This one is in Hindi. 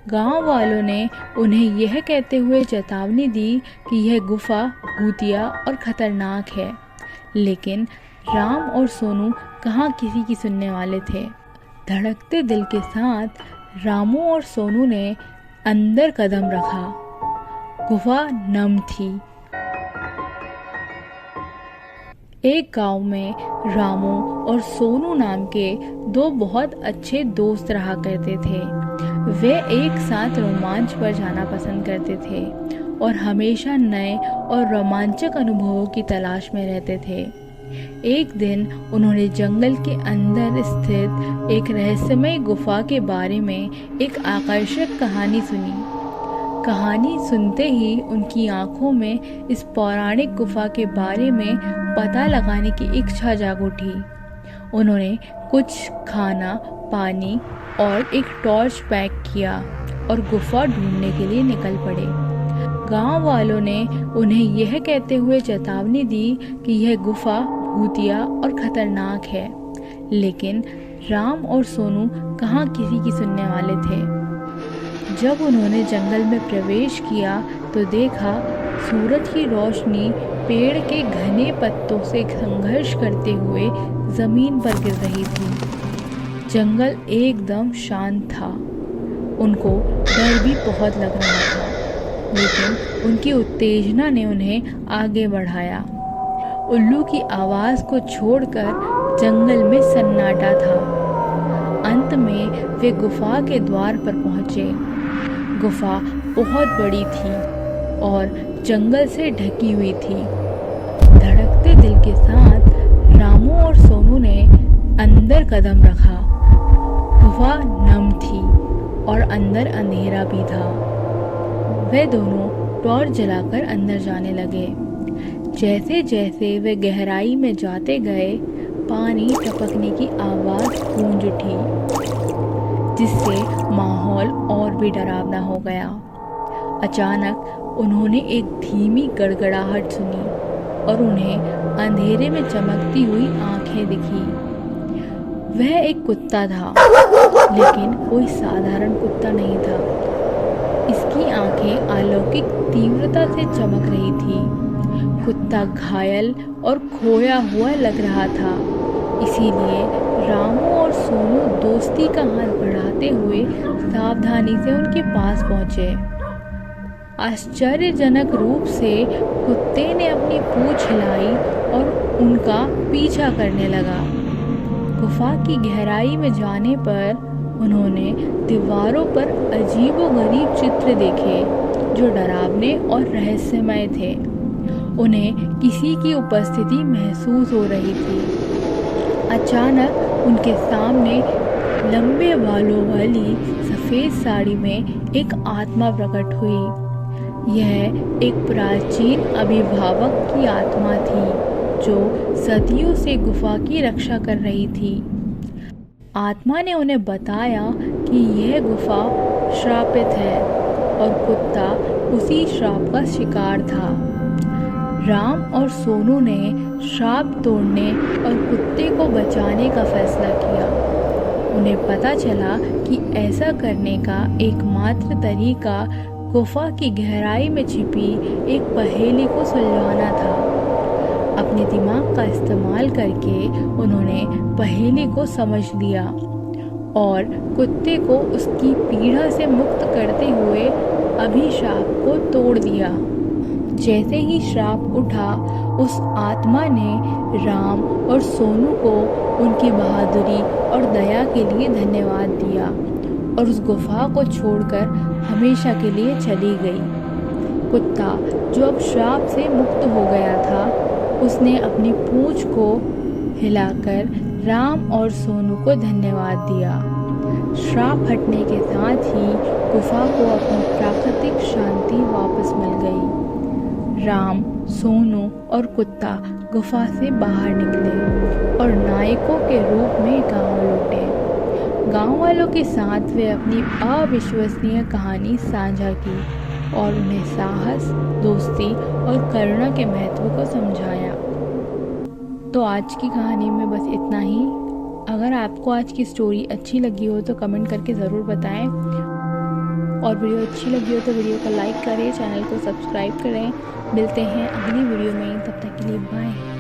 गांव वालों ने उन्हें यह कहते हुए चेतावनी दी कि यह गुफा भूतिया और खतरनाक है, लेकिन राम और सोनू कहाँ किसी की सुनने वाले थे। धड़कते दिल के साथ रामू और सोनू ने अंदर कदम रखा। गुफा नम थी। एक गांव में रामू और सोनू नाम के दो बहुत अच्छे दोस्त रहा करते थे। वे एक साथ रोमांच पर जाना पसंद करते थे और हमेशा नए और रोमांचक अनुभवों की तलाश में रहते थे। एक दिन उन्होंने जंगल के अंदर स्थित एक रहस्यमय गुफा के बारे में एक आकर्षक कहानी सुनी। कहानी सुनते ही उनकी आंखों में इस पौराणिक गुफा के बारे में पता लगाने की इच्छा जाग उठी। उन्होंने कुछ खाना, पानी और एक टॉर्च पैक किया और गुफा ढूंढने के लिए निकल पड़े। गांव वालों ने उन्हें यह कहते हुए चेतावनी दी कि यह गुफा भूतिया और खतरनाक है, लेकिन राम और सोनू कहाँ किसी की सुनने वाले थे। जब उन्होंने जंगल में प्रवेश किया तो देखा सूरज की रोशनी पेड़ के घने पत्तों से संघर्ष करते हुए जमीन पर गिर रही थी। जंगल एकदम शांत था। उनको डर भी बहुत लग रहा था, लेकिन उनकी उत्तेजना ने उन्हें आगे बढ़ाया। उल्लू की आवाज़ को छोड़कर जंगल में सन्नाटा था। अंत में वे गुफा के द्वार पर पहुंचे। गुफा बहुत बड़ी थी और जंगल से ढकी हुई थी। धड़कते दिल के साथ रामू और सोनू ने अंदर कदम रखा। गुफा नम थी और अंदर अंधेरा भी था। वे दोनों टॉर्च जलाकर अंदर जाने लगे। जैसे जैसे वे गहराई में जाते गए, पानी टपकने की आवाज़ गूंज उठी, जिससे माहौल और भी डरावना हो गया। अचानक उन्होंने एक धीमी गड़गड़ाहट सुनी और उन्हें अंधेरे में चमकती हुई आंखें दिखी। वह एक कुत्ता था, लेकिन कोई साधारण कुत्ता नहीं था। इसकी आंखें अलौकिक तीव्रता से चमक रही थी। कुत्ता घायल और खोया हुआ लग रहा था, इसीलिए रामू और सोनू दोस्ती का हाथ बढ़ाते हुए सावधानी से उनके पास पहुंचे। आश्चर्यजनक रूप से कुत्ते ने अपनी पूंछ हिलाई और उनका पीछा करने लगा। गुफा की गहराई में जाने पर उन्होंने दीवारों पर अजीबोगरीब चित्र देखे, जो डरावने और रहस्यमय थे। उन्हें किसी की उपस्थिति महसूस हो रही थी। अचानक उनके सामने लंबे बालों वाली सफ़ेद साड़ी में एक आत्मा प्रकट हुई। यह एक प्राचीन अभिभावक की आत्मा थी, जो सदियों से गुफा की रक्षा कर रही थी। आत्मा ने उन्हें बताया कि यह गुफा श्रापित है और कुत्ता उसी श्राप का शिकार था। राम और सोनू ने श्राप तोड़ने और कुत्ते को बचाने का फैसला किया। उन्हें पता चला कि ऐसा करने का एकमात्र तरीका गुफा की गहराई में छिपी एक पहेली को सुलझाना था। अपने दिमाग का इस्तेमाल करके उन्होंने पहेली को समझ लिया और कुत्ते को उसकी पीड़ा से मुक्त करते हुए अभिशाप को तोड़ दिया। जैसे ही श्राप उठा, उस आत्मा ने राम और सोनू को उनकी बहादुरी और दया के लिए धन्यवाद दिया और उस गुफा को छोड़कर हमेशा के लिए चली गई। कुत्ता, जो अब श्राप से मुक्त हो गया था, उसने अपनी पूंछ को हिलाकर राम और सोनू को धन्यवाद दिया। श्राप हटने के साथ ही गुफा को अपनी प्राकृतिक शांति वापस मिल गई। राम, सोनू और कुत्ता गुफा से बाहर निकले और नायकों के रूप में गांव लौटे। गांव वालों के साथ वे अपनी अविश्वसनीय कहानी साझा की और उन्हें साहस, दोस्ती और करुणा के महत्व को समझाया। तो आज की कहानी में बस इतना ही। अगर आपको आज की स्टोरी अच्छी लगी हो तो कमेंट करके ज़रूर बताएं और वीडियो अच्छी लगी हो तो वीडियो को लाइक करें, चैनल को सब्सक्राइब करें। मिलते हैं अगली वीडियो में, तब तक के लिए बाय।